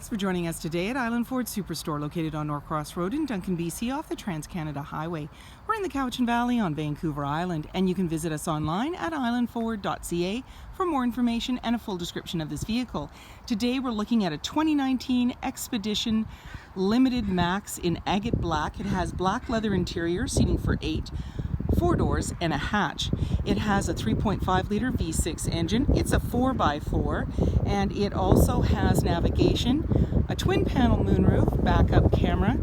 Thanks for joining us today at Island Ford Superstore, located on Norcross Road in Duncan, BC, off the Trans-Canada Highway. We're in the Cowichan Valley on Vancouver Island, and you can visit us online at islandford.ca for more information and a full description of this vehicle. Today we're looking at a 2019 Expedition Limited Max in agate black. It has black leather interior, seating for 8, 4 doors and a hatch. It has a 3.5 liter V6 engine. It's a 4x4, and it also has navigation, a twin panel moonroof, backup camera,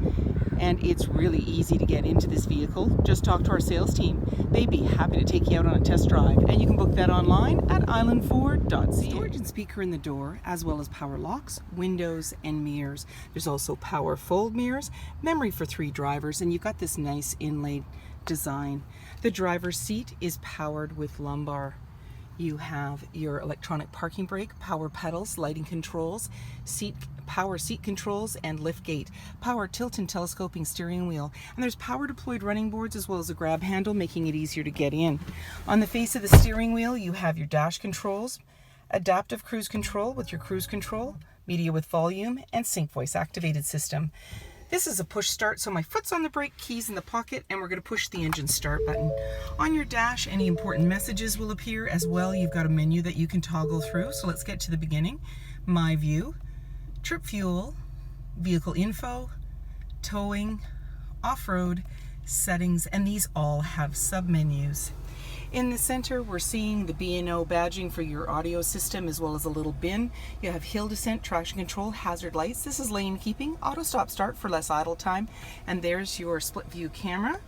and it's really easy to get into this vehicle. Just talk to our sales team. They'd be happy to take you out on a test drive, and you can book that online at islandford.ca. Storage and speaker in the door, as well as power locks, windows, and mirrors. There's also power fold mirrors, memory for 3 drivers, and you've got this nice inlaid design. The driver's seat is powered with lumbar. You have your electronic parking brake, power pedals, lighting controls, power seat controls, and lift gate, power tilt and telescoping steering wheel, and there's power deployed running boards as well as a grab handle, making it easier to get in. On the face of the steering wheel, you have your dash controls, adaptive cruise control with your cruise control, media with volume, and sync voice activated system. This is a push start, so my foot's on the brake, keys in the pocket, and we're going to push the engine start button. On your dash, any important messages will appear as well. You've got a menu that you can toggle through, so let's get to the beginning. My view, trip fuel, vehicle info, towing, off-road, settings, and these all have sub-menus. In the center, we're seeing the B&O badging for your audio system, as well as a little bin. You have hill descent, traction control, hazard lights. This is lane keeping, auto stop start for less idle time. And there's your split view camera.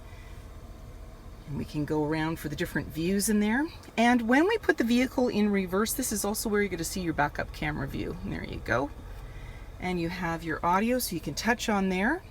And we can go around for the different views in there. And when we put the vehicle in reverse, this is also where you're going to see your backup camera view. And there you go. And you have your audio, so you can touch on there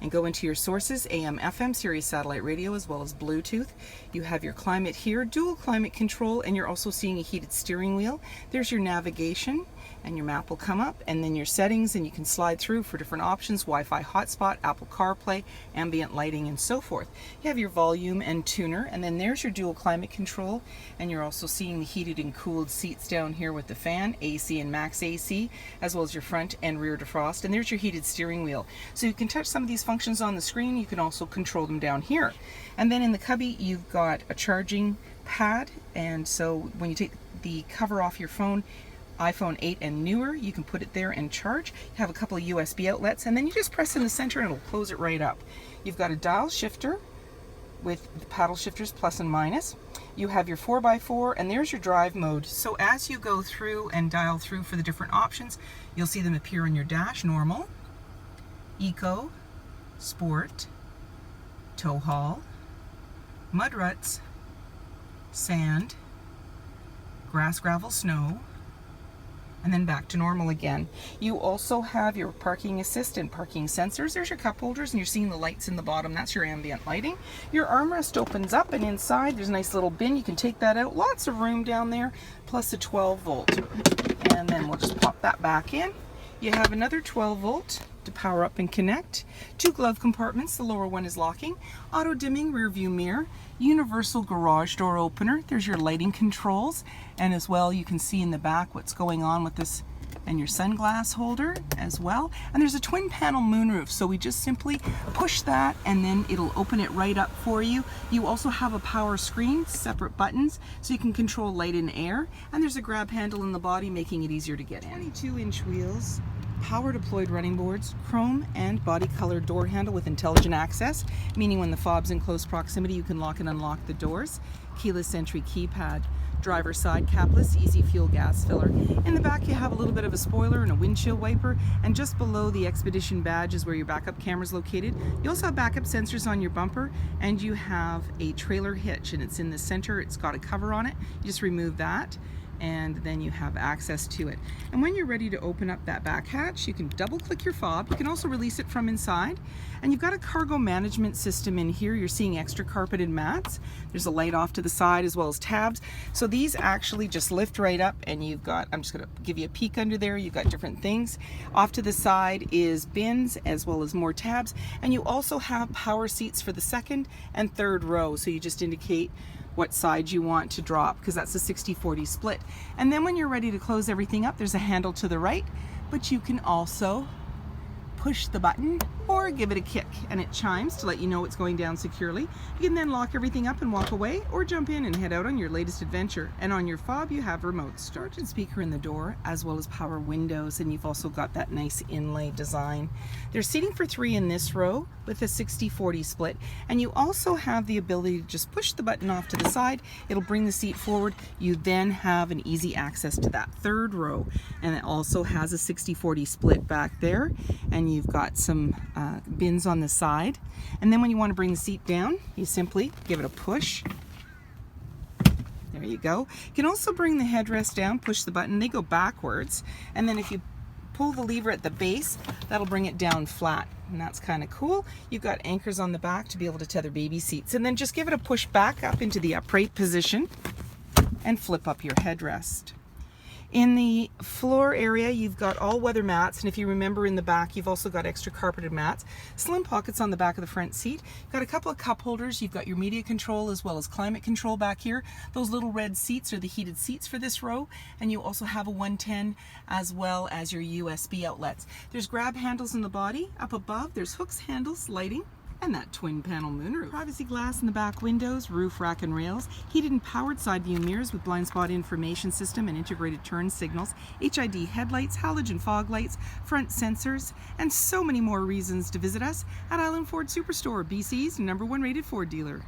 and go into your sources, AM, FM, Sirius satellite radio, as well as Bluetooth. You have your climate here, dual climate control, and you're also seeing a heated steering wheel. There's your navigation, and your map will come up, and then your settings, and you can slide through for different options, Wi-Fi hotspot, Apple CarPlay, ambient lighting, and so forth. You have your volume and tuner, and then there's your dual climate control, and you're also seeing the heated and cooled seats down here with the fan, AC and max AC, as well as your front and rear defrost, and there's your heated steering wheel. So you can touch some of these functions on the screen. You can also control them down here. And then in the cubby, you've got a charging pad, and so when you take the cover off your phone, iPhone 8 and newer, you can put it there and charge. You have a couple of USB outlets, and then you just press in the center and it'll close it right up. You've got a dial shifter with the paddle shifters plus and minus. You have your 4x4, and there's your drive mode. So as you go through and dial through for the different options, you'll see them appear on your dash: normal, eco, sport, tow haul, mud ruts, sand, grass, gravel, snow, and then back to normal again. You also have your parking assist and parking sensors. There's your cup holders, and you're seeing the lights in the bottom. That's your ambient lighting. Your armrest opens up, and inside there's a nice little bin. You can take that out. Lots of room down there, plus a 12 volt. And then we'll just pop that back in. You have another 12 volt to power up and connect. 2 glove compartments, the lower one is locking. Auto dimming rear view mirror. Universal garage door opener. There's your lighting controls, and as well you can see in the back what's going on with this, and your sunglass holder as well. And there's a twin panel moonroof, so we just simply push that and then it'll open it right up for you. You also have a power screen, separate buttons, so you can control light and air, and there's a grab handle in the body, making it easier to get in. 22-inch wheels, power deployed running boards, chrome and body colored door handle with intelligent access, meaning when the fob's in close proximity you can lock and unlock the doors. Keyless entry keypad, driver side capless, easy fuel gas filler. In the back you have a little bit of a spoiler and a windshield wiper, and just below the Expedition badge is where your backup camera is located. You also have backup sensors on your bumper, and you have a trailer hitch, and it's in the center. It's got a cover on it. You just remove that, and then you have access to it. And when you're ready to open up that back hatch, you can double click your fob. You can also release it from inside, and you've got a cargo management system in here. You're seeing extra carpeted mats. There's a light off to the side as well as tabs. So these actually just lift right up, and you've got, I'm just gonna give you a peek under there. You've got different things. Off to the side is bins as well as more tabs, and you also have power seats for the second and third row. So you just indicate what side you want to drop, because that's a 60-40 split. And then when you're ready to close everything up, there's a handle to the right, but you can also push the button or give it a kick and it chimes to let you know it's going down securely. You can then lock everything up and walk away, or jump in and head out on your latest adventure. And on your fob you have remote start and speaker in the door, as well as power windows, and you've also got that nice inlay design. There's seating for 3 in this row with a 60-40 split, and you also have the ability to just push the button off to the side. It'll bring the seat forward. You then have an easy access to that 3rd row, and it also has a 60-40 split back there, and you've got some bins on the side. And then when you want to bring the seat down, you simply give it a push. There you go. You can also bring the headrest down, push the button, they go backwards, and then if you pull the lever at the base, that'll bring it down flat, and that's kind of cool. You've got anchors on the back to be able to tether baby seats, and then just give it a push back up into the upright position and flip up your headrest. In the floor area, you've got all-weather mats, and if you remember in the back, you've also got extra carpeted mats. Slim pockets on the back of the front seat. You've got a couple of cup holders. You've got your media control as well as climate control back here. Those little red seats are the heated seats for this row, and you also have a 110 as well as your USB outlets. There's grab handles in the body. Up above, there's hooks, handles, lighting, and that twin panel moonroof. Privacy glass in the back windows, roof rack and rails, heated and powered side view mirrors with blind spot information system and integrated turn signals, HID headlights, halogen fog lights, front sensors, and so many more reasons to visit us at Island Ford Superstore, BC's #1 rated Ford dealer.